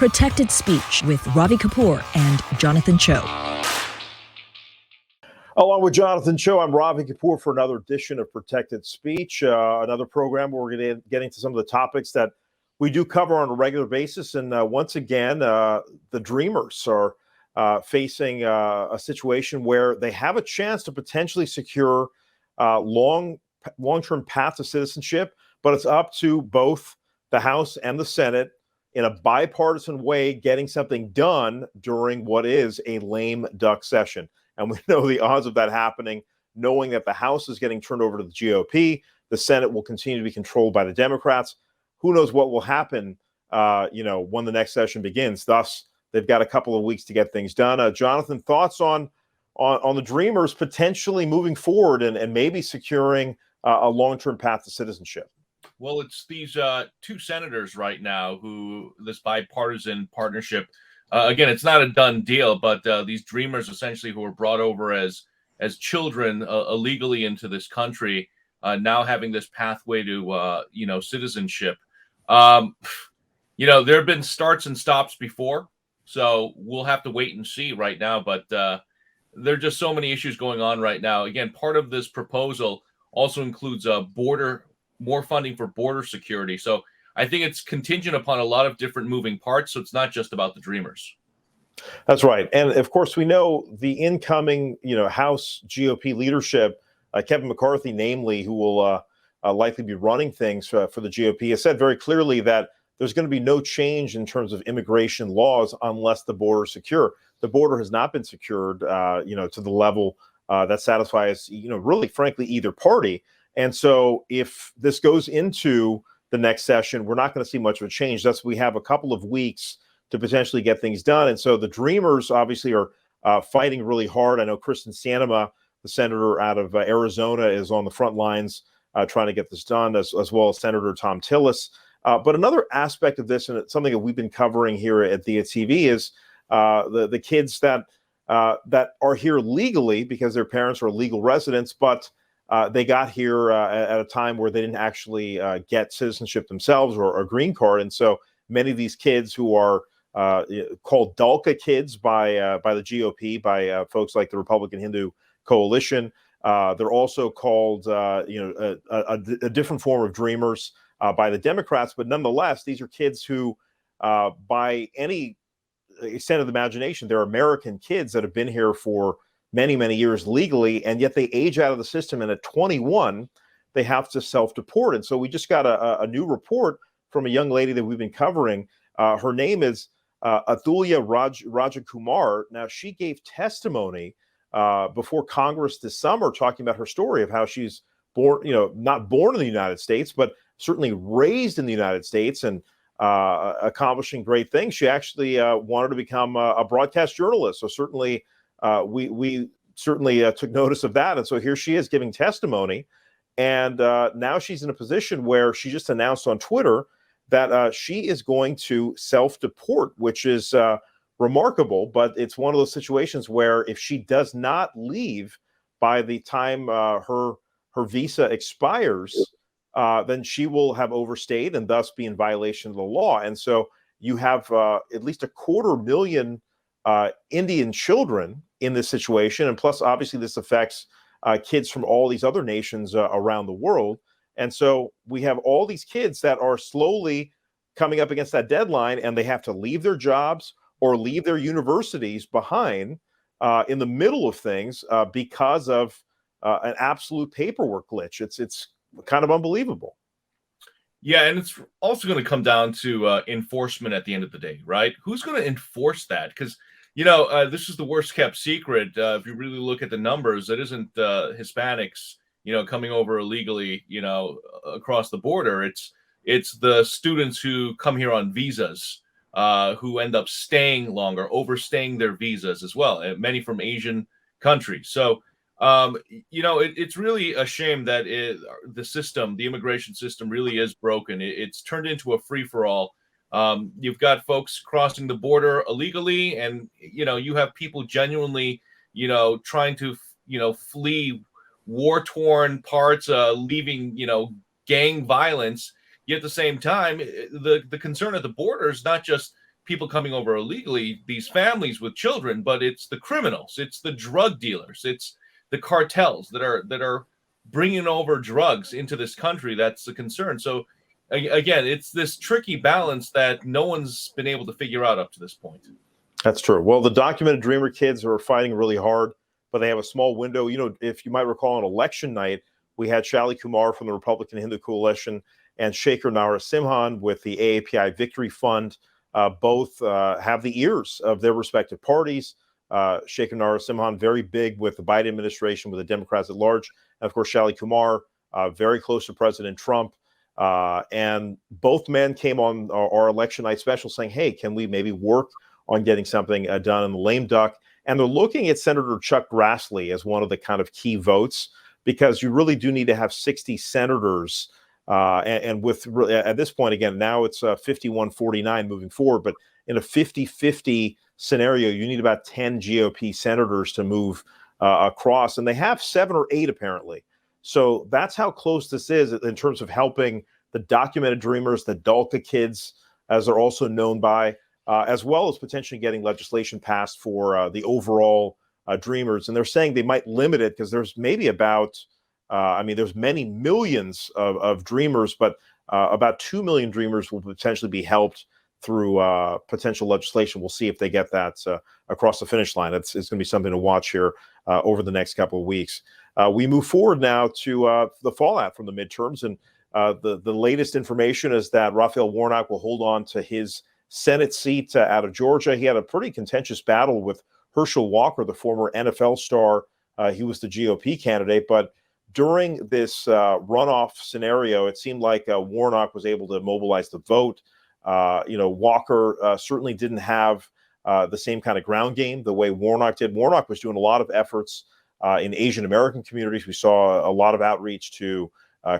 Protected Speech with Ravi Kapur and Jonathan Choe. Along with Jonathan Choe, I'm Ravi Kapur for another edition of Protected Speech, another program where we're going to get into some of the topics that we do cover on a regular basis. And once again, the Dreamers are facing a situation where they have a chance to potentially secure long-term path to citizenship, but it's up to both the House and the Senate in a bipartisan way getting something done during what is a lame duck session. And we know the odds of that happening, knowing that the House is getting turned over to the GOP, the Senate will continue to be controlled by the Democrats. Who knows what will happen, when the next session begins. Thus, they've got a couple of weeks to get things done. Jonathan, thoughts on the Dreamers potentially moving forward and maybe securing a long-term path to citizenship? Well, it's these two senators right now who this bipartisan partnership. Again, it's not a done deal, but these Dreamers essentially who were brought over as children illegally into this country, now having this pathway to citizenship. There have been starts and stops before, so we'll have to wait and see right now. But there are just so many issues going on right now. Again, part of this proposal also includes more funding for border security. So I think it's contingent upon a lot of different moving parts. So it's not just about the Dreamers. That's right. And of course, we know the incoming, House GOP leadership, Kevin McCarthy, namely, who will likely be running things for the GOP, has said very clearly that there's going to be no change in terms of immigration laws unless the border is secure. The border has not been secured, to the level that satisfies, really, frankly, either party. And so if this goes into the next session, we're not going to see much of a change. Thus, we have a couple of weeks to potentially get things done. And so the Dreamers obviously are fighting really hard. I know Kristen Sinema, the senator out of Arizona, is on the front lines trying to get this done, as well as Senator Thom Tillis. But another aspect of this, and it's something that we've been covering here at Diya TV, is the kids that are here legally because their parents are legal residents, but they got here at a time where they didn't actually get citizenship themselves or a green card. And so many of these kids who are called DALCA kids by the GOP, by folks like the Republican Hindu Coalition, they're also called a different form of Dreamers by the Democrats. But nonetheless, these are kids who, by any extent of the imagination, they're American kids that have been here for many, many years legally, and yet they age out of the system. And at 21, they have to self-deport. And so we just got a new report from a young lady that we've been covering. Her name is Atulya Rajakumar. Now, she gave testimony before Congress this summer, talking about her story of how she's born, not born in the United States, but certainly raised in the United States and accomplishing great things. She actually wanted to become a broadcast journalist. So certainly, we certainly took notice of that. And so here she is giving testimony. And now she's in a position where she just announced on Twitter that she is going to self-deport, which is remarkable. But it's one of those situations where if she does not leave by the time her visa expires, then she will have overstayed and thus be in violation of the law. And so you have at least 250,000 Indian children in this situation. And plus, obviously, this affects kids from all these other nations around the world. And so we have all these kids that are slowly coming up against that deadline, and they have to leave their jobs or leave their universities behind in the middle of things because of an absolute paperwork glitch. It's kind of unbelievable. Yeah, and it's also going to come down to enforcement at the end of the day, right? Who's going to enforce that? Because this is the worst kept secret. If you really look at the numbers, it isn't Hispanics, coming over illegally, across the border. It's the students who come here on visas, who end up staying longer, overstaying their visas as well, and many from Asian countries. So, it's really a shame that the immigration system really is broken. It's turned into a free-for-all. You've got folks crossing the border illegally, and you have people genuinely trying to flee war-torn parts, leaving gang violence. Yet at the same time, the concern at the border is not just people coming over illegally, these families with children, but it's the criminals, it's the drug dealers, it's the cartels that are bringing over drugs into this country. That's a concern. So again, it's this tricky balance that no one's been able to figure out up to this point. That's true. Well, the documented Dreamer kids are fighting really hard, but they have a small window. You know, if you might recall on election night, we had Shali Kumar from the Republican Hindu Coalition and Shekhar Narasimhan with the AAPI Victory Fund. Both have the ears of their respective parties. Shekhar Narasimhan, very big with the Biden administration, with the Democrats at large. And of course, Shali Kumar, very close to President Trump. And both men came on our election night special saying, hey, can we maybe work on getting something done in the lame duck? And they're looking at Senator Chuck Grassley as one of the kind of key votes, because you really do need to have 60 senators. And with at this point, again, now it's 51-49 moving forward. But in a 50-50 scenario, you need about 10 GOP senators to move across. And they have 7 or 8, apparently. So that's how close this is in terms of helping the documented Dreamers, the DALCA kids, as they're also known by, as well as potentially getting legislation passed for the overall Dreamers. And they're saying they might limit it because there's maybe about, there's many millions of Dreamers, but about 2 million Dreamers will potentially be helped through potential legislation. We'll see if they get that across the finish line. It's going to be something to watch here over the next couple of weeks. We move forward now to the fallout from the midterms. And the latest information is that Raphael Warnock will hold on to his Senate seat out of Georgia. He had a pretty contentious battle with Herschel Walker, the former NFL star. He was the GOP candidate. But during this runoff scenario, it seemed like Warnock was able to mobilize the vote. Walker certainly didn't have the same kind of ground game the way Warnock did. Warnock was doing a lot of efforts in Asian American communities. We saw a lot of outreach to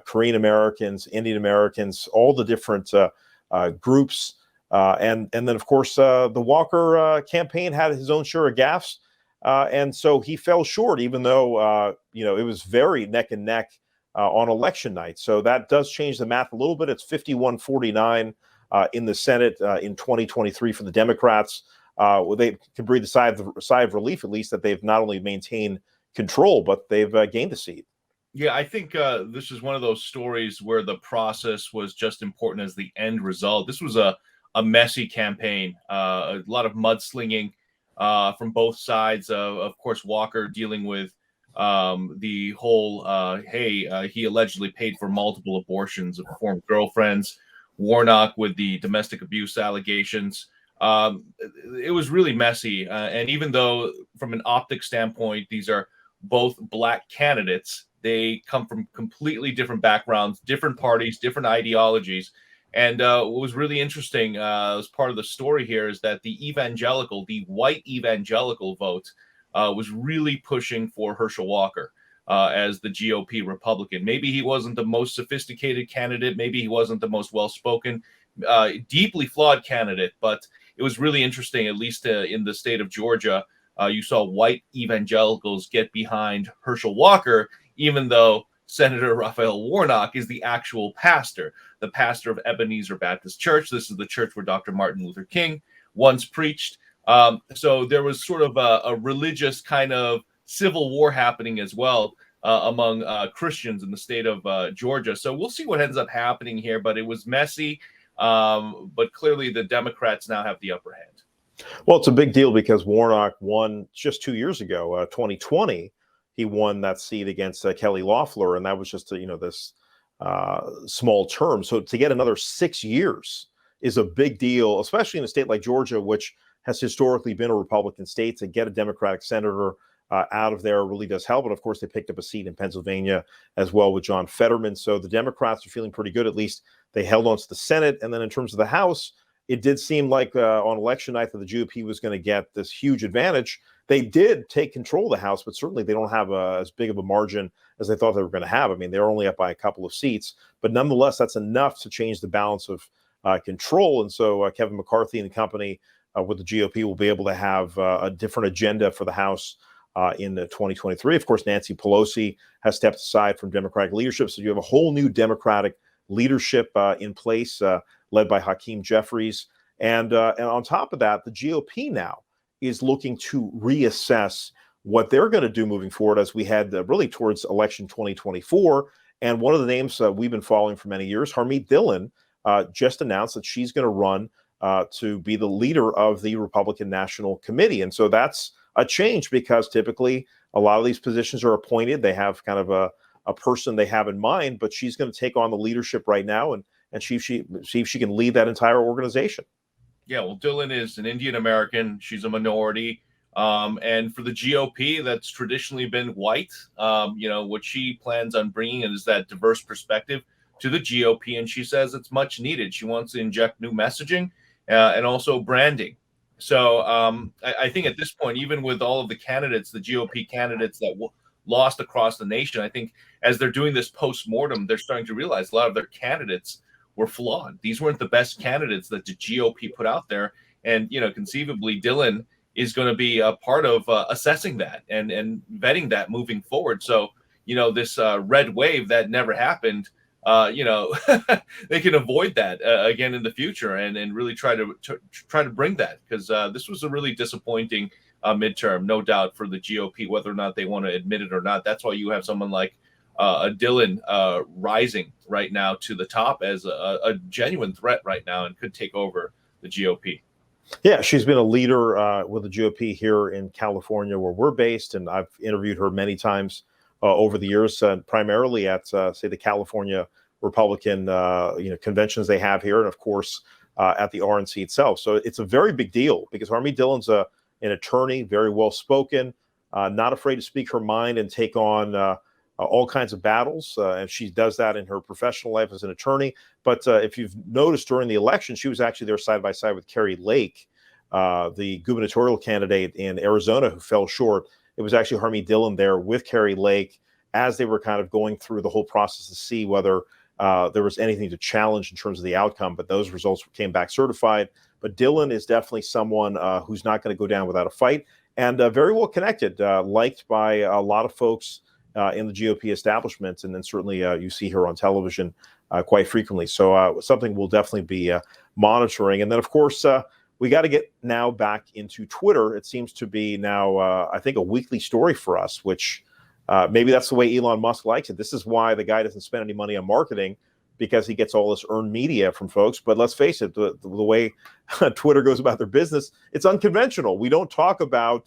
Korean Americans, Indian Americans, all the different groups. And then, of course, the Walker campaign had his own share of gaffes. And so he fell short, even though, it was very neck and neck on election night. So that does change the math a little bit. It's 51-49 in the Senate in 2023 for the Democrats. They can breathe a sigh of relief, at least, that they've not only maintained control, but they've gained a seat. Yeah, I think this is one of those stories where the process was just important as the end result. This was a messy campaign, a lot of mudslinging from both sides. Of course, Walker dealing with the whole, he allegedly paid for multiple abortions of former girlfriends. Warnock with the domestic abuse allegations. It was really messy. And even though from an optic standpoint, these are both Black candidates, they come from completely different backgrounds, different parties, different ideologies. And what was really interesting as part of the story here is that the white evangelical vote was really pushing for Herschel Walker as the GOP Republican. Maybe he wasn't the most sophisticated candidate. Maybe he wasn't the most well-spoken, deeply flawed candidate. But it was really interesting, at least in the state of Georgia, you saw white evangelicals get behind Herschel Walker, even though Senator Raphael Warnock is the actual pastor, the pastor of Ebenezer Baptist Church. This is the church where Dr. Martin Luther King once preached. So there was sort of a religious kind of civil war happening as well among Christians in the state of Georgia. So we'll see what ends up happening here, but it was messy. But clearly the Democrats now have the upper hand. Well, it's a big deal because Warnock won just 2 years ago, 2020. He won that seat against Kelly Loeffler, and that was just this small term. So to get another 6 years is a big deal, especially in a state like Georgia, which has historically been a Republican state. To get a Democratic senator out of there really does help. And of course, they picked up a seat in Pennsylvania as well with John Fetterman. So the Democrats are feeling pretty good. At least they held on to the Senate. And then in terms of the House, it did seem like on election night that the GOP was going to get this huge advantage. They did take control of the House, but certainly they don't have as big of a margin as they thought they were going to have. I mean, they're only up by a couple of seats, but nonetheless, that's enough to change the balance of control. And so Kevin McCarthy and the company with the GOP will be able to have a different agenda for the House in 2023. Of course, Nancy Pelosi has stepped aside from Democratic leadership. So you have a whole new Democratic leadership in place, led by Hakeem Jeffries. And on top of that, the GOP now is looking to reassess what they're going to do moving forward as we head really towards election 2024. And one of the names we've been following for many years, Harmeet Dillon, just announced that she's going to run to be the leader of the Republican National Committee. And so that's a change, because typically a lot of these positions are appointed. They have kind of a person they have in mind, but she's going to take on the leadership right now and see if she can lead that entire organization. Yeah, well, Dillon is an Indian American. She's a minority. And for the GOP, that's traditionally been white. What she plans on bringing is that diverse perspective to the GOP. And she says it's much needed. She wants to inject new messaging and also branding. So I think at this point, even with all of the candidates, the GOP candidates that lost across the nation, I think as they're doing this post-mortem, they're starting to realize a lot of their candidates were flawed. These weren't the best candidates that the GOP put out there. And, conceivably Dillon is going to be a part of assessing that and vetting that moving forward. So, this red wave that never happened, they can avoid that again in the future and really try to bring that, because this was a really disappointing midterm, no doubt, for the GOP, whether or not they want to admit it or not. That's why you have someone like Dillon rising right now to the top as a genuine threat right now and could take over the GOP. Yeah, she's been a leader with the GOP here in California, where we're based, and I've interviewed her many times over the years, primarily at, say, the California Republican conventions they have here, and of course at the RNC itself. So it's a very big deal, because Harmeet Dillon's an attorney, very well spoken, not afraid to speak her mind and take on all kinds of battles, and she does that in her professional life as an attorney. But if you've noticed during the election, she was actually there side by side with Kari Lake, the gubernatorial candidate in Arizona who fell short. It was actually Harmeet Dillon there with Kari Lake as they were kind of going through the whole process to see whether there was anything to challenge in terms of the outcome. But those results came back certified. But Dillon is definitely someone who's not going to go down without a fight, and very well connected, liked by a lot of folks in the GOP establishment, and then certainly you see her on television quite frequently. So something we'll definitely be monitoring. And then, of course, we got to get now back into Twitter. It seems to be now, I think, a weekly story for us, which maybe that's the way Elon Musk likes it. This is why the guy doesn't spend any money on marketing, because he gets all this earned media from folks. But let's face it, the way Twitter goes about their business, it's unconventional. We don't talk about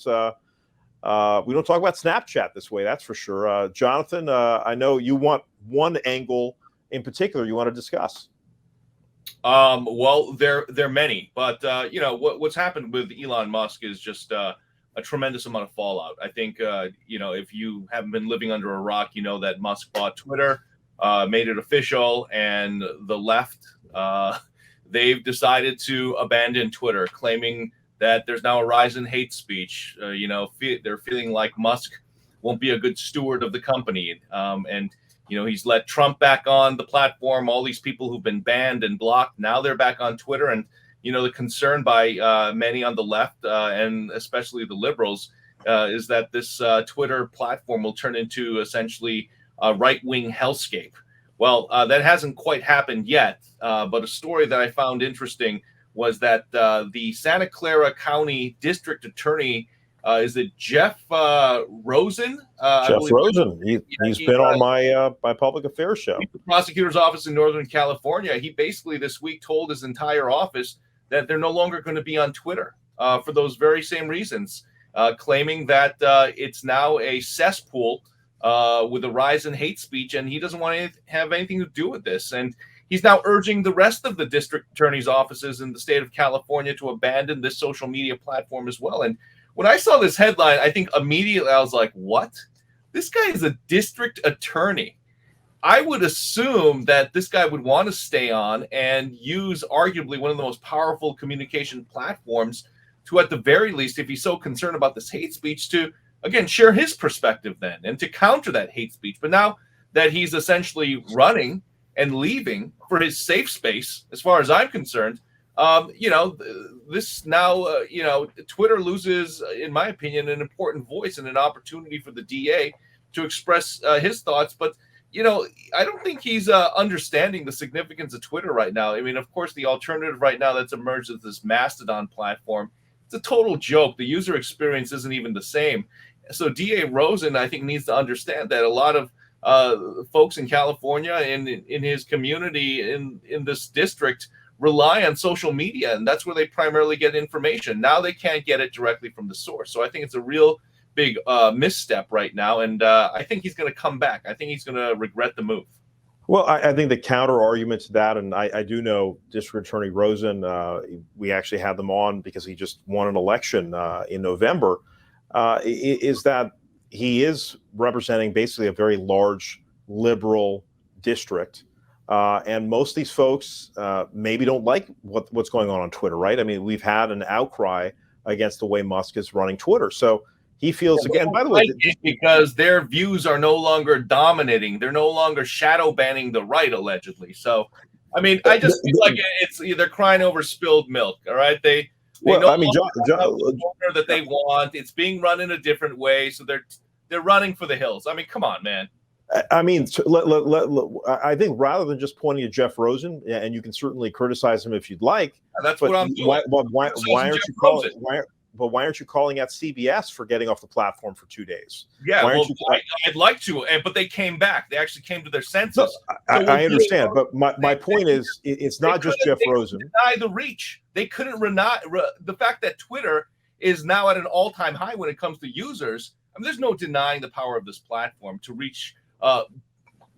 Snapchat this way, that's for sure. Jonathan, I know you want one angle in particular you want to discuss. Well, there are many, but what's happened with Elon Musk is just a tremendous amount of fallout. I think if you haven't been living under a rock, you know that Musk bought Twitter, made it official, and the left they've decided to abandon Twitter, claiming that there's now a rise in hate speech. They're feeling like Musk won't be a good steward of the company. And he's let Trump back on the platform. All these people who've been banned and blocked, now they're back on Twitter. And, the concern by many on the left and especially the liberals is that this Twitter platform will turn into essentially a right-wing hellscape. Well, that hasn't quite happened yet. But a story that I found interesting was that the Santa Clara County District Attorney, is it Jeff Rosen? Jeff Rosen. He's been on my public affairs show. The prosecutor's office in Northern California. He basically this week told his entire office that they're no longer going to be on Twitter for those very same reasons, claiming that it's now a cesspool with a rise in hate speech, and he doesn't want to have anything to do with this. And he's now urging the rest of the district attorney's offices in the state of California to abandon this social media platform as well. And when I saw this headline, I think immediately I was like, what? This guy is a district attorney. I would assume that this guy would want to stay on and use arguably one of the most powerful communication platforms to, at the very least, if he's so concerned about this hate speech, to, again, share his perspective then and to counter that hate speech. But now that he's essentially running and leaving for his safe space, as far as I'm concerned, this now, Twitter loses, in my opinion, an important voice and an opportunity for the DA to express his thoughts. But, I don't think he's understanding the significance of Twitter right now. I mean, of course, the alternative right now that's emerged is this Mastodon platform. It's a total joke. The user experience isn't even the same. So DA Rosen, I think, needs to understand that a lot of folks in California and in his community in this district rely on social media, and that's where they primarily get information. Now they can't get it directly from the source. So I think it's a real big misstep right now, and I think he's going to come back. I think he's going to regret the move. Well, I think the counter argument to that, and I do know District Attorney Rosen, we actually had them on because he just won an election in November, is that he is representing basically a very large liberal district. And most of these folks maybe don't like what's going on Twitter, right? I mean, we've had an outcry against the way Musk is running Twitter. So he feels, again, by the way, because their views are no longer dominating. They're no longer shadow banning the right, allegedly. So, I mean, I just feel like they're crying over spilled milk. All right, they know I mean, the owner that they want. It's being run in a different way, so they're running for the hills. I mean, come on, man. I mean, I think rather than just pointing to Jeff Rosen, and you can certainly criticize him if you'd like. That's what I'm doing. Why aren't you calling? But why aren't you calling out CBS for getting off the platform for 2 days? Yeah, I'd like to, but they came back. They actually came to their senses. No, I understand, but my point is, it's not just Jeff Rosen. Deny the reach. They couldn't the fact that Twitter is now at an all-time high when it comes to users. I mean, there's no denying the power of this platform to reach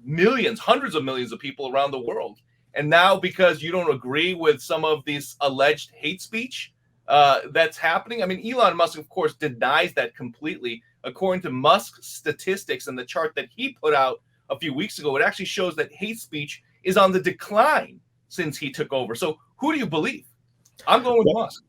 millions, hundreds of millions of people around the world. And now, because you don't agree with some of these alleged hate speech that's happening. I mean, Elon Musk, of course, denies that completely. According to Musk's statistics and the chart that he put out a few weeks ago, it actually shows that hate speech is on the decline since he took over. So who do you believe? I'm going with Musk.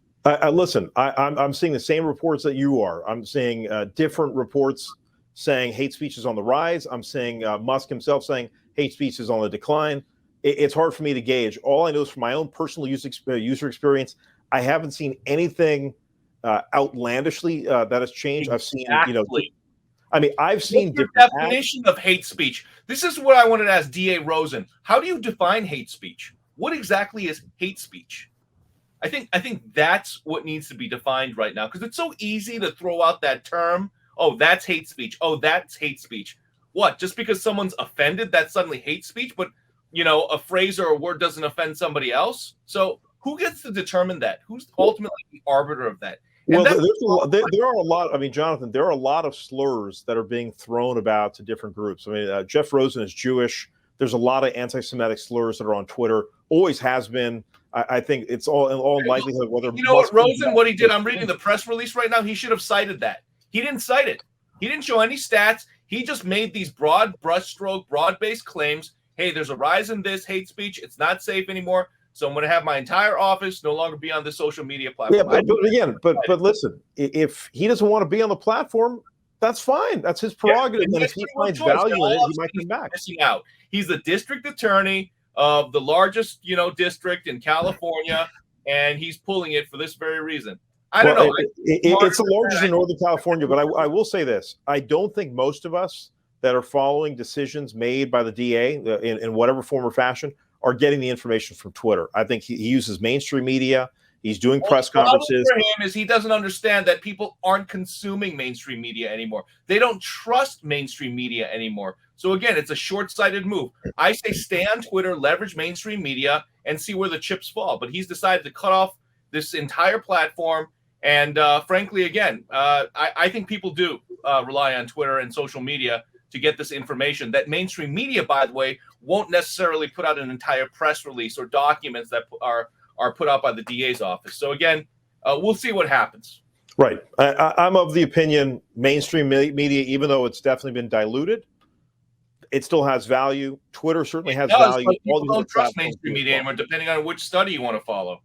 Listen, I'm seeing the same reports that you are. I'm seeing different reports saying hate speech is on the rise. I'm seeing Musk himself saying hate speech is on the decline. It's hard for me to gauge. All I know is from my own personal user experience, I haven't seen anything outlandishly that has changed. I've seen, I've seen different definition of hate speech. This is what I wanted to ask DA Rosen. How do you define hate speech? What exactly is hate speech? I think that's what needs to be defined right now, because it's so easy to throw out that term. Oh, that's hate speech. Oh, that's hate speech. What? Just because someone's offended, that's suddenly hate speech? But, a phrase or a word doesn't offend somebody else? So who gets to determine that? Who's ultimately the arbiter of that? And there are a lot. I mean, Jonathan, there are a lot of slurs that are being thrown about to different groups. I mean, Jeff Rosen is Jewish. There's a lot of anti-Semitic slurs that are on Twitter. Always has been. I think it's all in all likelihood. Whether Rosen, what he did, I'm reading the press release right now. He should have cited that. He didn't cite it. He didn't show any stats. He just made these broad brushstroke, broad-based claims. Hey, there's a rise in this hate speech. It's not safe anymore. So I'm going to have my entire office no longer be on the social media platform. Yeah, but listen, if he doesn't want to be on the platform, that's fine. That's his prerogative. And if he finds value in it, he might come back. Missing out. He's the district attorney of the largest, district in California, and he's pulling it for this very reason. I don't know. It's the largest in Northern California, but I will say this. I don't think most of us that are following decisions made by the DA in whatever form or fashion are getting the information from Twitter. I think he uses mainstream media. He's doing press conferences. The problem for him is he doesn't understand that people aren't consuming mainstream media anymore. They don't trust mainstream media anymore. So again, it's a short-sighted move. I say stay on Twitter, leverage mainstream media, and see where the chips fall. But he's decided to cut off this entire platform. And frankly, again, I think people do rely on Twitter and social media to get this information that mainstream media, by the way, won't necessarily put out an entire press release or documents that are put out by the DA's office. So again, we'll see what happens. Right. I'm of the opinion mainstream media, even though it's definitely been diluted, it still has value. Twitter certainly has value. People don't trust mainstream media anymore, depending on which study you want to follow.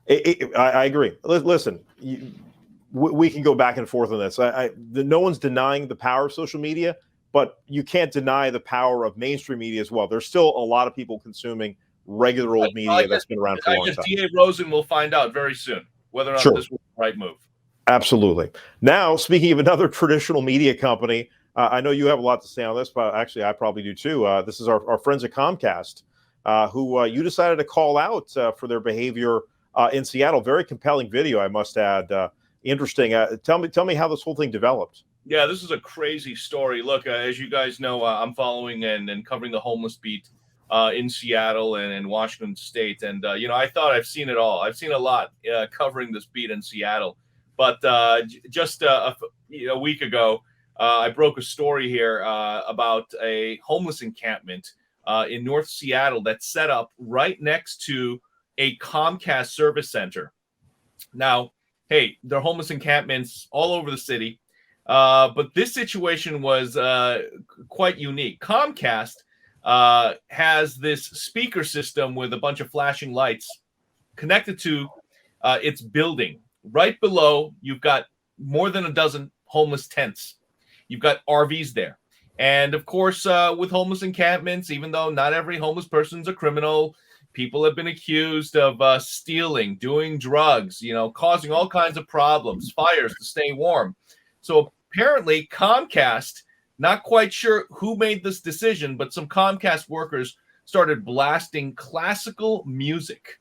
I agree. Listen, we can go back and forth on this. No one's denying the power of social media, but you can't deny the power of mainstream media as well. There's still a lot of people consuming regular old media that's been around for a long time. DA Rosen will find out very soon whether or not this was the right move. Absolutely. Now, speaking of another traditional media company, I know you have a lot to say on this, but actually, I probably do too. This is our friends at Comcast, who you decided to call out for their behavior in Seattle. Very compelling video, I must add. Interesting. Tell me how this whole thing developed. Yeah, this is a crazy story. Look, as you guys know, I'm following and covering the homeless beat in Seattle and in Washington State. And, I thought I've seen it all. I've seen a lot covering this beat in Seattle. But just a week ago, I broke a story here about a homeless encampment in North Seattle that's set up right next to a Comcast service center. Now, hey, there are homeless encampments all over the city. But this situation was quite unique. Comcast has this speaker system with a bunch of flashing lights connected to its building. Right below, you've got more than a dozen homeless tents. You've got RVs there. And of course, with homeless encampments, even though not every homeless person's a criminal, people have been accused of stealing, doing drugs, causing all kinds of problems, fires to stay warm. So apparently Comcast, not quite sure who made this decision, but some Comcast workers started blasting classical music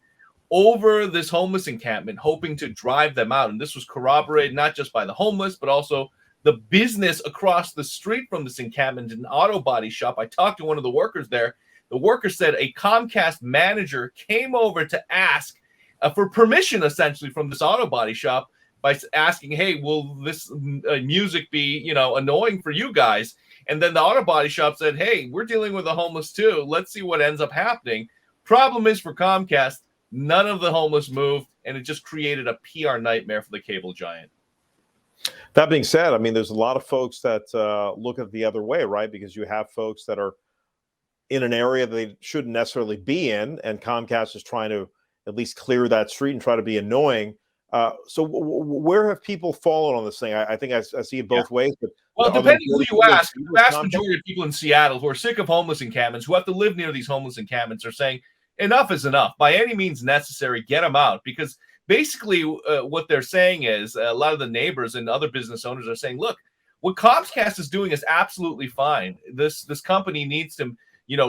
over this homeless encampment, hoping to drive them out. And this was corroborated not just by the homeless, but also the business across the street from this encampment, an auto body shop. I talked to one of the workers there. The worker said a Comcast manager came over to ask for permission, essentially, from this auto body shop by asking, hey, will this music be, annoying for you guys? And then the auto body shop said, hey, we're dealing with the homeless too. Let's see what ends up happening. Problem is for Comcast, none of the homeless moved, and it just created a PR nightmare for the cable giant. That being said, I mean, there's a lot of folks that look at it the other way, right? Because you have folks that are in an area that they shouldn't necessarily be in, and Comcast is trying to at least clear that street and try to be annoying. So where have people fallen on this thing? I think I see it both ways. But well, depending who you ask, the vast majority of people in Seattle who are sick of homeless encampments, who have to live near these homeless encampments, are saying enough is enough. By any means necessary, get them out. Because basically what they're saying is a lot of the neighbors and other business owners are saying, look, what Comcast is doing is absolutely fine. This company needs to,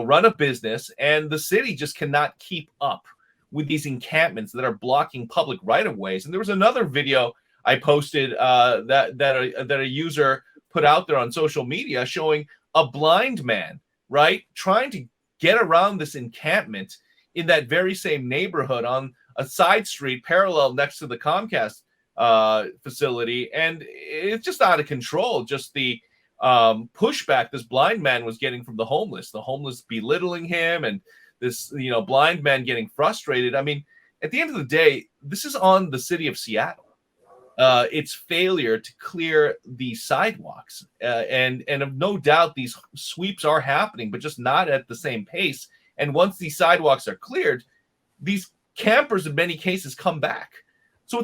run a business, and the city just cannot keep up with these encampments that are blocking public right-of-ways. And there was another video I posted that a user put out there on social media showing a blind man, right, trying to get around this encampment in that very same neighborhood on a side street parallel next to the Comcast facility. And it's just out of control, just the pushback this blind man was getting from the homeless belittling him, and this, blind man getting frustrated. I mean, at the end of the day, this is on the city of Seattle. Its failure to clear the sidewalks. And of no doubt, these sweeps are happening, but just not at the same pace. And once these sidewalks are cleared, these campers in many cases come back. So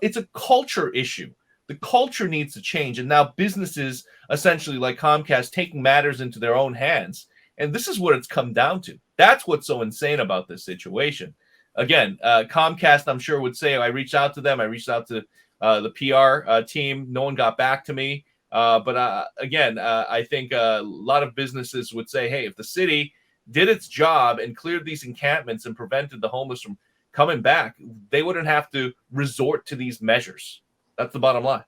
it's a culture issue. The culture needs to change. And now businesses, essentially like Comcast, taking matters into their own hands. And this is what it's come down to. That's what's so insane about this situation. Again, Comcast, I'm sure, would say, I reached out to them. I reached out to the PR team. No one got back to me. But again, I think a lot of businesses would say, hey, if the city did its job and cleared these encampments and prevented the homeless from coming back, they wouldn't have to resort to these measures. That's the bottom line.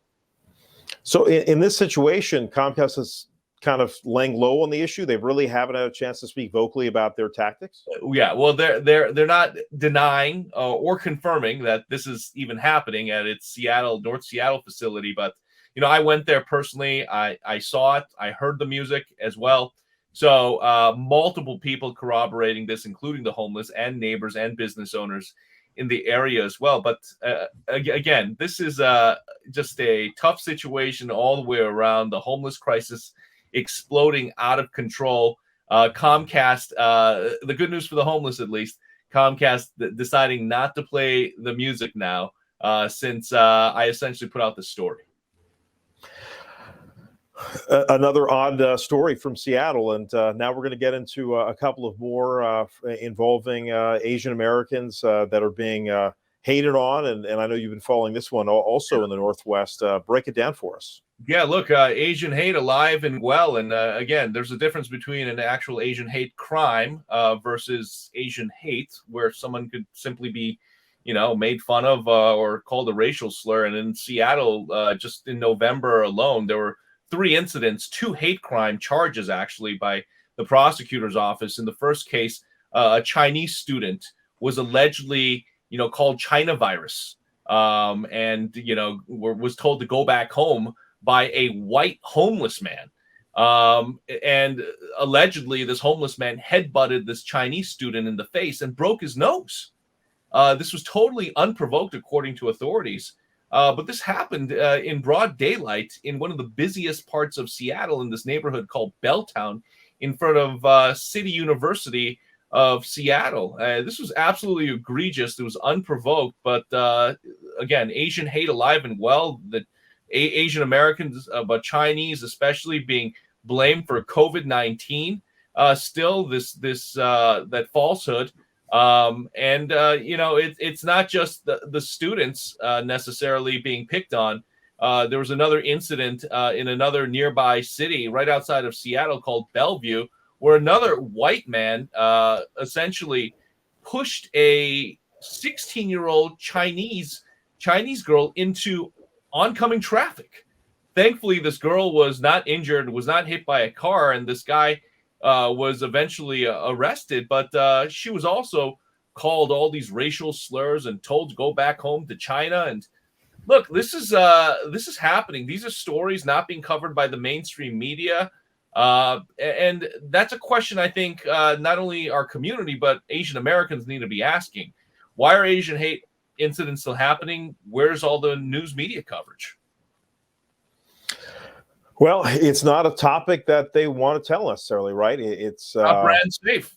So in this situation, Comcast is kind of laying low on the issue. They really haven't had a chance to speak vocally about their tactics. Yeah, well, they're not denying or confirming that this is even happening at its North Seattle facility. But I went there personally. I saw it. I heard the music as well. So multiple people corroborating this, including the homeless and neighbors and business owners in the area as well. But again, this is just a tough situation all the way around. The homeless crisis exploding out of control. Comcast, the good news for the homeless, at least, Comcast deciding not to play the music now since I essentially put out the story. Another odd story from Seattle, and now we're going to get into a couple of more involving Asian Americans that are being hated on, and I know you've been following this one also in the Northwest. Break it down for us. Yeah, look, Asian hate alive and well. And again, there's a difference between an actual Asian hate crime versus Asian hate, where someone could simply be, made fun of or called a racial slur. And in Seattle, just in November alone, there were 3 incidents, 2 hate crime charges actually by the prosecutor's office. In the first case, a Chinese student was allegedly, called China virus, and was told to go back home by a white homeless man. And allegedly, this homeless man headbutted this Chinese student in the face and broke his nose. This was totally unprovoked, according to authorities. But this happened in broad daylight in one of the busiest parts of Seattle, in this neighborhood called Belltown, in front of City University of Seattle. This was absolutely egregious. It was unprovoked, but again, Asian hate alive and well. That Asian Americans, but Chinese especially, being blamed for COVID-19. Still, that falsehood. It's not just the students necessarily being picked on. There was another incident in another nearby city right outside of Seattle called Bellevue, where another white man essentially pushed a 16-year-old Chinese girl into oncoming traffic. Thankfully, this girl was not injured, was not hit by a car, and this guy was eventually arrested. But she was also called all these racial slurs and told to go back home to China. And look, this is happening. These are stories not being covered by the mainstream media. And that's a question I think not only our community, but Asian Americans need to be asking. Why are Asian hate incidents still happening? Where's all the news media coverage? Well, it's not a topic that they want to tell necessarily, right? It's Not brand safe.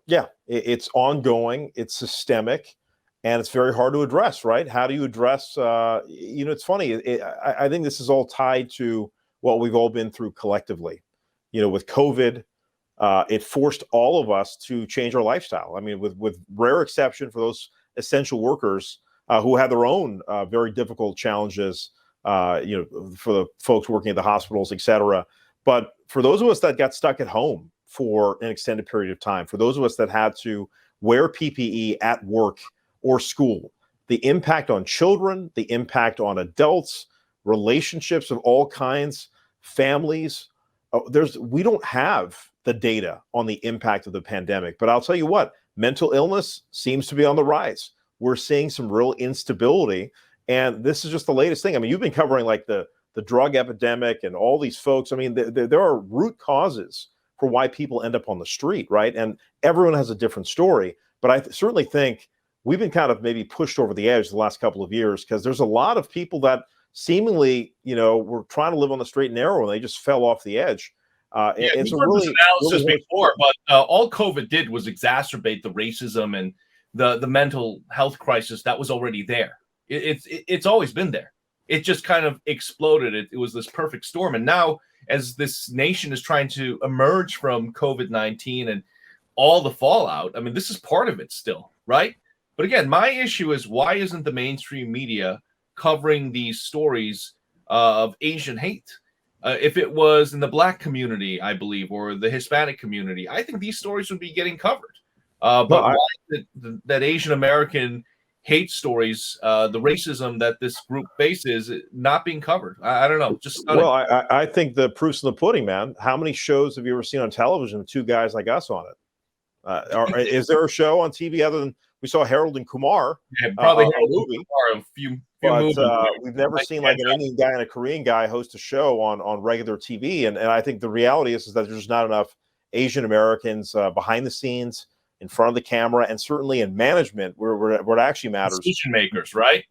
Yeah, it's ongoing, it's systemic, and it's very hard to address, right? How do you address, it's funny. I think this is all tied to what we've all been through collectively. With COVID, it forced all of us to change our lifestyle. I mean, with rare exception for those essential workers who have their own very difficult challenges, for the folks working at the hospitals, et cetera. But for those of us that got stuck at home for an extended period of time, for those of us that had to wear PPE at work or school, the impact on children, the impact on adults, relationships of all kinds, families, we don't have the data on the impact of the pandemic. But I'll tell you what, mental illness seems to be on the rise. We're seeing some real instability. And this is just the latest thing. I mean, you've been covering like the drug epidemic and all these folks. I mean, there are root causes for why people end up on the street, right? And everyone has a different story. But I certainly think we've been kind of maybe pushed over the edge the last couple of years, because there's a lot of people that seemingly, were trying to live on the straight and narrow, and they just fell off the edge. It's a really analysis really before, but all COVID did was exacerbate the racism and the mental health crisis that was already there. It's always been there. It just kind of exploded. It was this perfect storm. And now, as this nation is trying to emerge from COVID-19 and all the fallout, I mean, this is part of it still, right? But again, my issue is, why isn't the mainstream media covering these stories of Asian hate? If it was in the Black community, I believe, or the Hispanic community, I think these stories would be getting covered. But why is it that Asian American hate stories, the racism that this group faces, not being covered? I don't know. Just stunning. Well, I think the proof's in the pudding, man. How many shows have you ever seen on television with two guys like us on it? Is there a show on TV other than we saw Harold and Kumar? Yeah, probably Harold and Kumar, a few movies. We've never seen like an Indian guy and a Korean guy host a show on regular TV. And I think the reality is that there's just not enough Asian Americans behind the scenes, in front of the camera, and certainly in management, where it actually matters. Decision makers, right?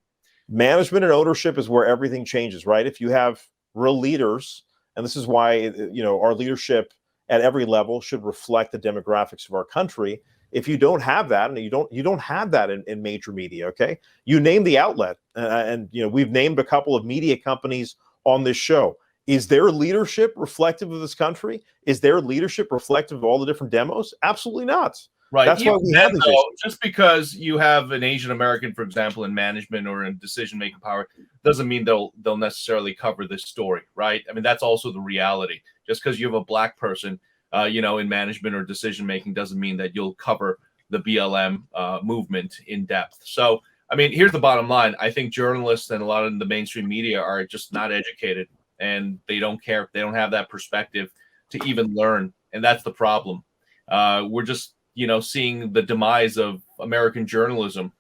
Management and ownership is where everything changes, right? If you have real leaders, and this is why our leadership at every level should reflect the demographics of our country. If you don't have that, and you don't have that in major media, okay? You name the outlet, and we've named a couple of media companies on this show. Is their leadership reflective of this country? Is their leadership reflective of all the different demos? Absolutely not. Right. That's why Even we then, have these though, issues. just because you have an Asian American, for example, in management or in decision-making power, doesn't mean they'll necessarily cover this story, right? I mean, that's also the reality. Just because you have a black person, in management or decision-making doesn't mean that you'll cover the BLM movement in depth. So, I mean, here's the bottom line. I think journalists and a lot of the mainstream media are just not educated, and they don't care. They don't have that perspective to even learn, and that's the problem. We're just seeing the demise of American journalism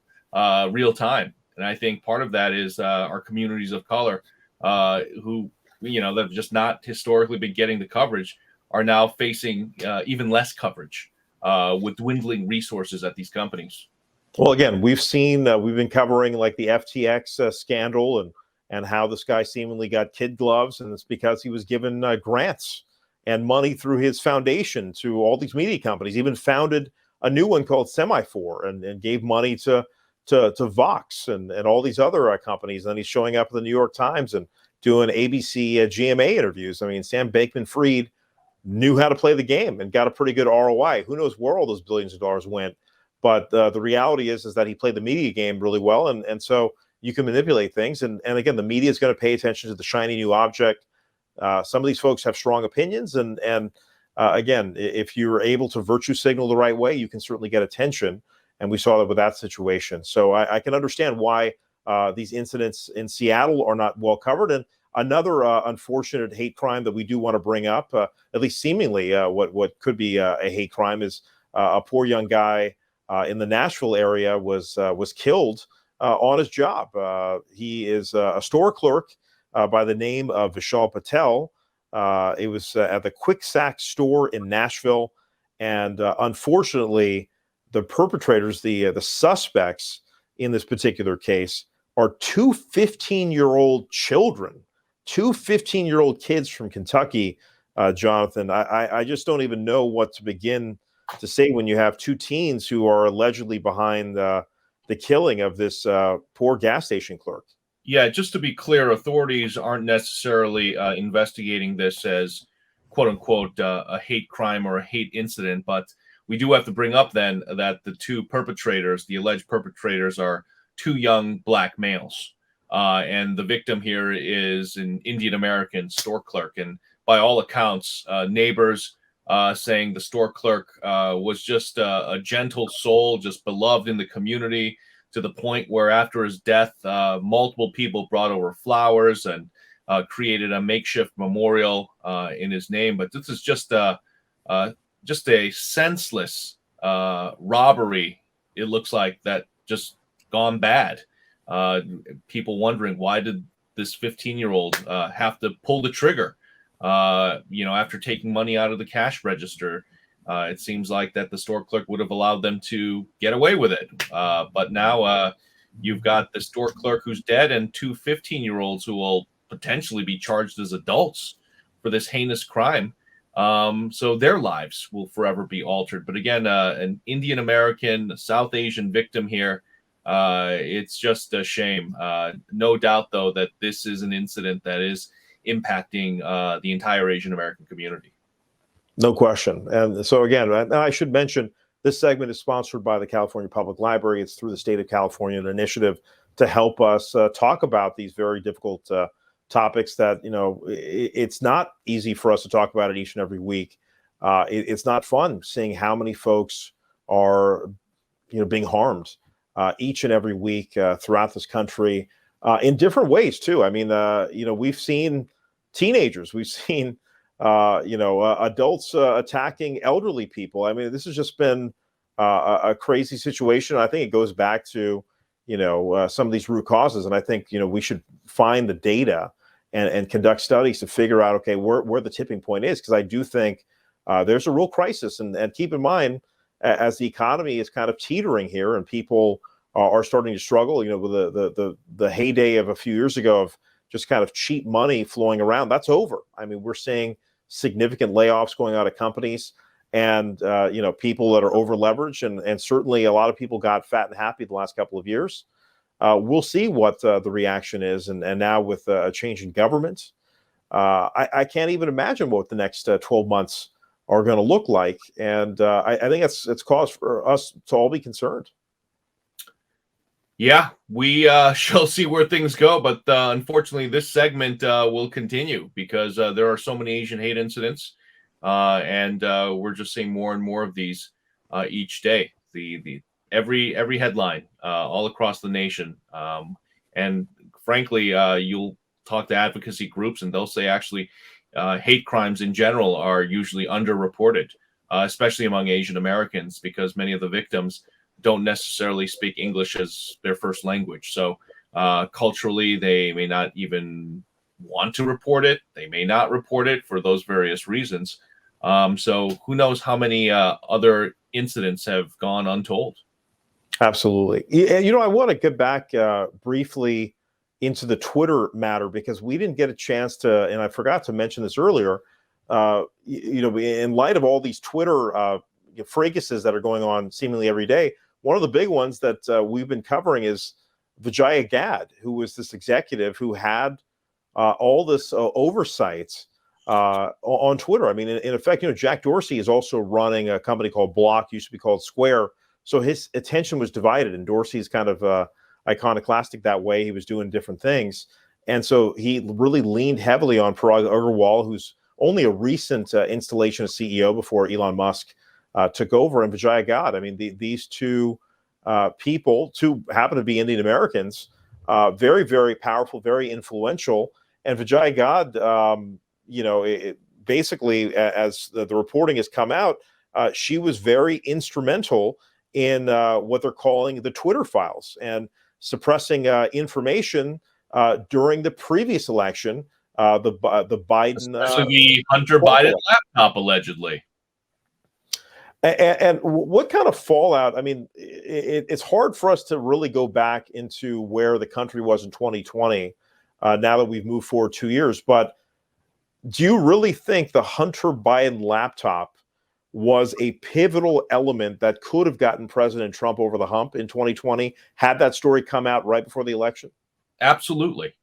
real time. And I think part of that is our communities of color who, that have just not historically been getting the coverage are now facing even less coverage with dwindling resources at these companies. Well, again, we've been covering like the FTX scandal and how this guy seemingly got kid gloves, and it's because he was given grants and money through his foundation to all these media companies. Even founded a new one called Semaphore and gave money to Vox and all these other companies. And then he's showing up at the New York Times and doing ABC GMA interviews. I mean, Sam Bankman-Fried knew how to play the game and got a pretty good ROI. Who knows where all those billions of dollars went? But the reality is that he played the media game really well. And so you can manipulate things. And again, the media is going to pay attention to the shiny new object. Some of these folks have strong opinions, and again, if you're able to virtue signal the right way, you can certainly get attention. And we saw that with that situation. So I can understand why these incidents in Seattle are not well covered. And another unfortunate hate crime that we do want to bring up, at least seemingly what could be a hate crime, is a poor young guy in the Nashville area was killed on his job. He is a store clerk by the name of Vishal Patel. It was at the Quick Sack store in Nashville. And unfortunately, the perpetrators, the suspects in this particular case, are two 15-year-old children, two 15-year-old kids from Kentucky, Jonathan. I just don't even know what to begin to say when you have two teens who are allegedly behind the killing of this poor gas station clerk. Yeah, just to be clear, authorities aren't necessarily investigating this as "quote unquote" a hate crime or a hate incident, but we do have to bring up then that the two perpetrators, the alleged perpetrators, are two young black males, and the victim here is an Indian American store clerk, and by all accounts, neighbors saying the store clerk was just a gentle soul, just beloved in the community, to the point where after his death, multiple people brought over flowers and created a makeshift memorial in his name. But this is just a senseless robbery. It looks like that just gone bad. People wondering, why did this 15-year-old have to pull the trigger? After taking money out of the cash register. It seems like that the store clerk would have allowed them to get away with it. But now you've got the store clerk who's dead and two 15-year-olds who will potentially be charged as adults for this heinous crime. So their lives will forever be altered. But again, an Indian American, South Asian victim here. It's just a shame. No doubt, though, that this is an incident that is impacting the entire Asian American community. No question. And so again, I should mention this segment is sponsored by the California Public Library. It's through the state of California, an initiative to help us talk about these very difficult topics that, it's not easy for us to talk about it each and every week. It's not fun seeing how many folks are, being harmed each and every week throughout this country in different ways too. I mean, we've seen teenagers, we've seen adults attacking elderly people. I mean, this has just been a crazy situation. I think it goes back to, some of these root causes. And I think, we should find the data and conduct studies to figure out, okay, where the tipping point is. Because I do think there's a real crisis. And keep in mind, as the economy is kind of teetering here and people are starting to struggle, with the heyday of a few years ago of just kind of cheap money flowing around, that's over. I mean, we're seeing significant layoffs going out of companies and, people that are over leveraged. And certainly a lot of people got fat and happy the last couple of years. We'll see what the reaction is. And now with a change in government, I can't even imagine what the next 12 months are going to look like. And I think it's cause for us to all be concerned. Yeah, we shall see where things go, but unfortunately, this segment will continue because there are so many Asian hate incidents, and we're just seeing more and more of these each day. The every headline all across the nation, and frankly, you'll talk to advocacy groups, and they'll say actually hate crimes in general are usually underreported, especially among Asian Americans, because many of the victims don't necessarily speak English as their first language. So culturally, they may not even want to report it. They may not report it for those various reasons. So who knows how many other incidents have gone untold. Absolutely. I want to get back briefly into the Twitter matter, because we didn't get a chance to, and I forgot to mention this earlier, in light of all these Twitter fracases that are going on seemingly every day, one of the big ones that we've been covering is Vijaya Gad, who was this executive who had all this oversight on Twitter. I mean, in effect, Jack Dorsey is also running a company called Block, used to be called Square. So his attention was divided, and Dorsey's kind of iconoclastic that way. He was doing different things. And so he really leaned heavily on Parag Agarwal, who's only a recent installation of CEO before Elon Musk took over, and Vijaya Gad. I mean, these two people, two happen to be Indian Americans, very, very powerful, very influential. And Vijaya Gad, basically, as the reporting has come out, she was very instrumental in what they're calling the Twitter files and suppressing information during the previous election, the Biden, especially the Hunter Biden laptop, allegedly. And what kind of fallout? I mean, it's hard for us to really go back into where the country was in 2020 now that we've moved forward 2 years. But do you really think the Hunter Biden laptop was a pivotal element that could have gotten President Trump over the hump in 2020 had that story come out right before the election? Absolutely.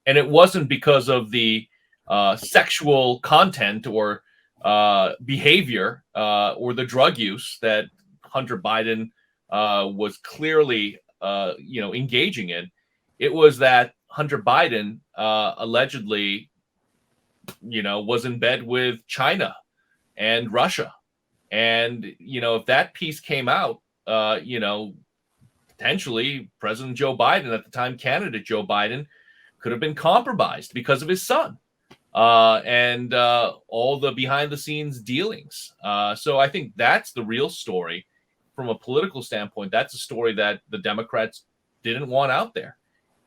And it wasn't because of the sexual content or behavior or the drug use that Hunter Biden was clearly, engaging in. It was that Hunter Biden allegedly, was in bed with China and Russia. And, if that piece came out, potentially President Joe Biden, at the time candidate Joe Biden, could have been compromised because of his son and all the behind the scenes dealings. So I think that's the real story from a political standpoint. That's a story that the Democrats didn't want out there.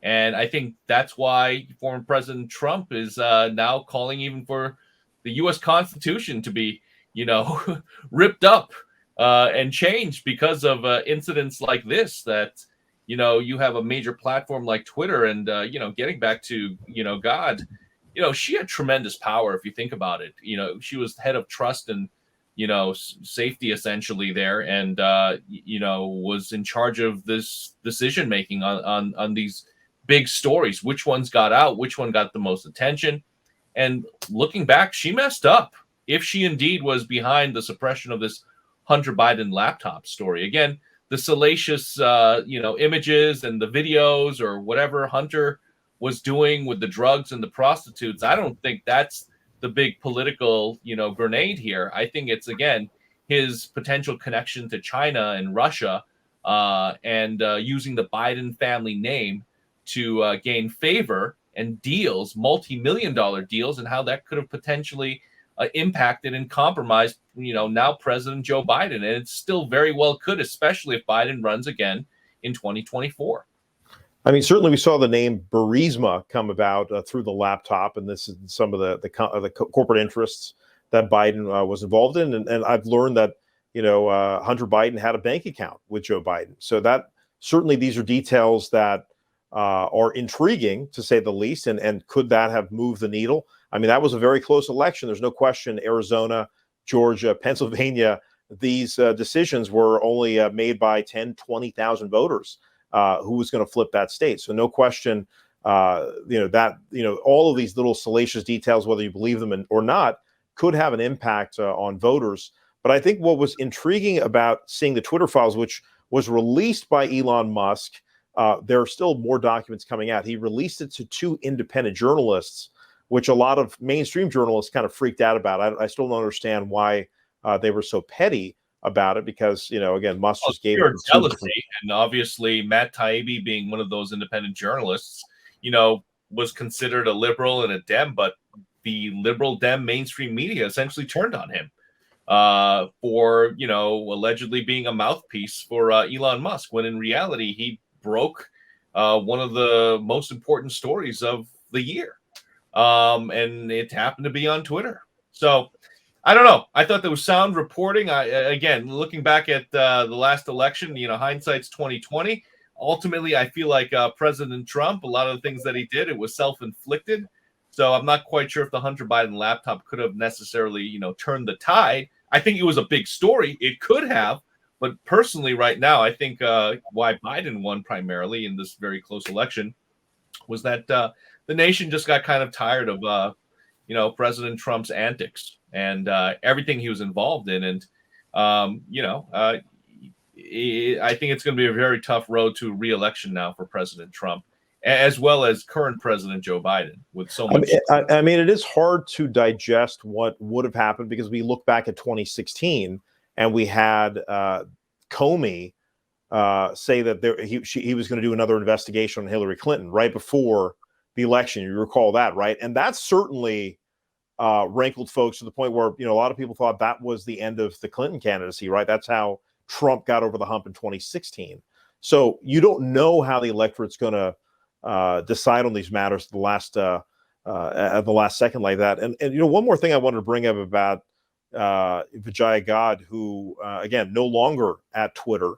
And I think that's why former President Trump is now calling even for the U.S. Constitution to be, ripped up and changed because of incidents like this. That, you have a major platform like Twitter, and getting back to God, she had tremendous power if you think about it. She was head of trust and safety essentially there, and was in charge of this decision making on these big stories. Which ones got out? Which one got the most attention? And looking back, she messed up if she indeed was behind the suppression of this Hunter Biden laptop story. Again, the salacious, images and the videos or whatever Hunter was doing with the drugs and the prostitutes. I don't think that's the big political, grenade here. I think it's, again, his potential connection to China and Russia and using the Biden family name to gain favor and deals, multi-million-dollar deals, and how that could have potentially impacted and compromised, now President Joe Biden. And it still very well could, especially if Biden runs again in 2024. I mean, certainly we saw the name Burisma come about through the laptop, and this is some of the corporate interests that Biden was involved in. And I've learned that, Hunter Biden had a bank account with Joe Biden. So that certainly these are details that are intriguing, to say the least. And could that have moved the needle? I mean, that was a very close election. There's no question. Arizona, Georgia, Pennsylvania, these decisions were only made by 10, 20,000 voters who was going to flip that state. So no question, all of these little salacious details, whether you believe them or not, could have an impact on voters. But I think what was intriguing about seeing the Twitter files, which was released by Elon Musk, there are still more documents coming out. He released it to 2 independent journalists, which a lot of mainstream journalists kind of freaked out about. I still don't understand why they were so petty about it, because, again, Musk just gave it jealousy. And obviously Matt Taibbi, being one of those independent journalists, was considered a liberal and a Dem, but the liberal Dem mainstream media essentially turned on him for, allegedly being a mouthpiece for Elon Musk, when in reality he broke one of the most important stories of the year. And it happened to be on Twitter. So I don't know. I thought there was sound reporting. Again, looking back at the last election, hindsight's 2020. Ultimately, I feel like President Trump, a lot of the things that he did, it was self-inflicted. So I'm not quite sure if the Hunter Biden laptop could have necessarily, turned the tide. I think it was a big story. It could have. But personally, right now, I think why Biden won primarily in this very close election was that the nation just got kind of tired of, President Trump's antics and everything he was involved in. And, I think it's going to be a very tough road to re-election now for President Trump, as well as current President Joe Biden, with so much. I mean, it is hard to digest what would have happened, because we look back at 2016 and we had Comey say that he was going to do another investigation on Hillary Clinton right before the election. You recall that, right? And that certainly rankled folks to the point where, a lot of people thought that was the end of the Clinton candidacy, right? That's how Trump got over the hump in 2016. So you don't know how the electorate's going to decide on these matters at the last second like that. And one more thing I wanted to bring up about Vijaya God, who again, no longer at Twitter,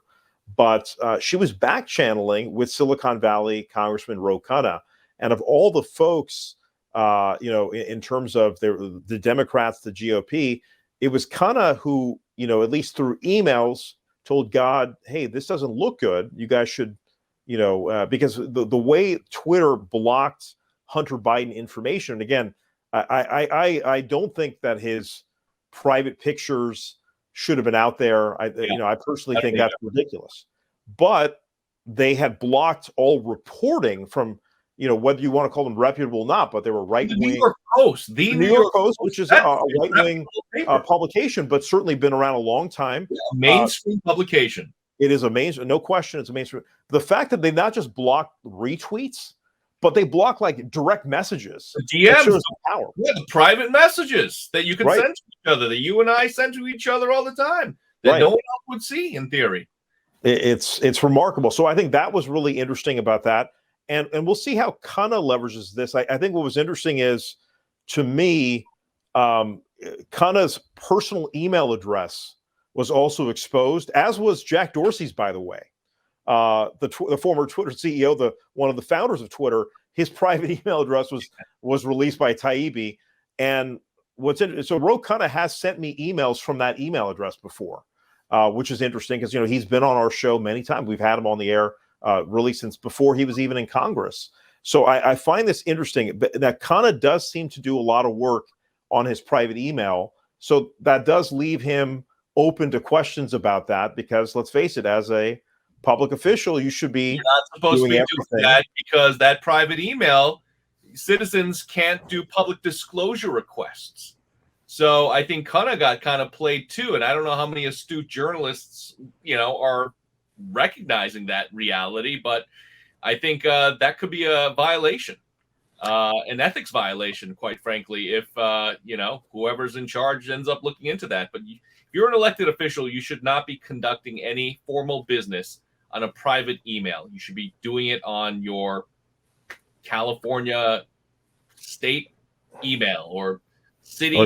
but she was back channeling with Silicon Valley Congressman Ro Khanna. And of all the folks, in terms of the Democrats, the GOP, it was Khanna who, at least through emails, told God, hey, this doesn't look good. You guys should, because the way Twitter blocked Hunter Biden information, and again, I don't think that his private pictures should have been out there. I personally think that's ridiculous. But they had blocked all reporting from, whether you want to call them reputable or not, but they were right-wing. The New York Post. The New York Post, which is a right-wing publication, but certainly been around a long time. A mainstream publication. It is a mainstream, no question, it's a mainstream. The fact that they not just block retweets, but they block like direct messages. The DMs, power. Yeah, the private messages that you can send to each other, that you and I send to each other all the time, that no one else would see in theory. It's remarkable. So I think that was really interesting about that. And we'll see how Khanna leverages this. I think what was interesting is, to me, Khanna's personal email address was also exposed, as was Jack Dorsey's, by the way. The former Twitter CEO, one of the founders of Twitter, his private email address was released by Taibbi. And so Ro Khanna has sent me emails from that email address before, which is interesting because, he's been on our show many times. We've had him on the air really since before he was even in Congress. So I find this interesting. But that Khanna does seem to do a lot of work on his private email. So that does leave him open to questions about that, because let's face it, as a public official, you should be not supposed to be doing that, because that private email, citizens can't do public disclosure requests. So I think Khanna got kind of played too, and I don't know how many astute journalists, are recognizing that reality, but I think that could be a violation, an ethics violation, quite frankly, if whoever's in charge ends up looking into that. But if you're an elected official, you should not be conducting any formal business on a private email. You should be doing it on your California state email or city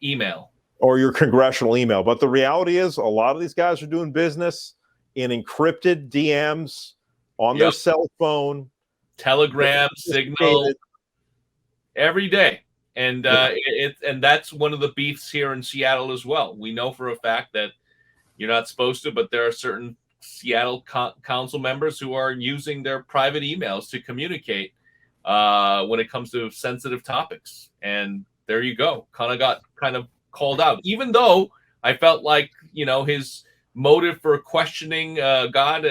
email, or your congressional email. But the reality is, a lot of these guys are doing business in encrypted DMs on their cell phone, Telegram, Signal, every day. And and that's one of the beefs here in Seattle as well. We know for a fact that you're not supposed to, but there are certain Seattle council members who are using their private emails to communicate when it comes to sensitive topics. And there you go. Got called out, even though I felt like, his motive for questioning God,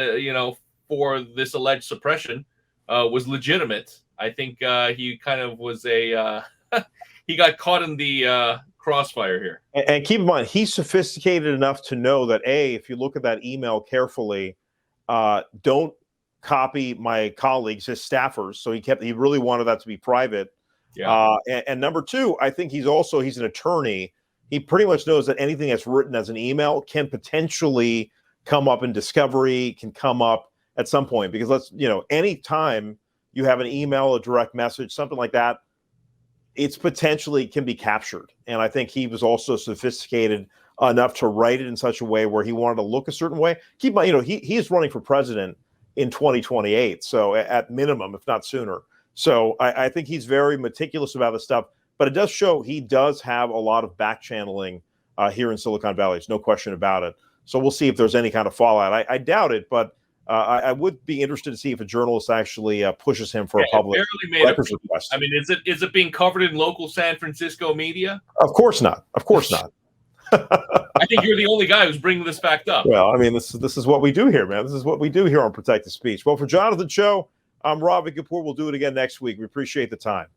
for this alleged suppression was legitimate. I think he kind of was he got caught in the crossfire here. And keep in mind, he's sophisticated enough to know that, if you look at that email carefully, don't copy my colleagues, his staffers. So he really wanted that to be private. Yeah. And number two, I think he's an attorney. He pretty much knows that anything that's written as an email can potentially come up in discovery, can come up at some point, because anytime you have an email, a direct message, something like that, it's potentially can be captured. And I think he was also sophisticated enough to write it in such a way where he wanted to look a certain way. Keep in mind, he is running for president in 2028. So at minimum, if not sooner. So I think he's very meticulous about this stuff, but it does show he does have a lot of back channeling here in Silicon Valley. There's no question about it. So we'll see if there's any kind of fallout. I doubt it, but I would be interested to see if a journalist actually pushes him for a public records request. I mean, is it being covered in local San Francisco media? Of course not. Of course not. I think you're the only guy who's bringing this fact up. Well, I mean, this is what we do here, man. This is what we do here on Protected Speech. Well, for Jonathan Choe, I'm Ravi Kapur. We'll do it again next week. We appreciate the time.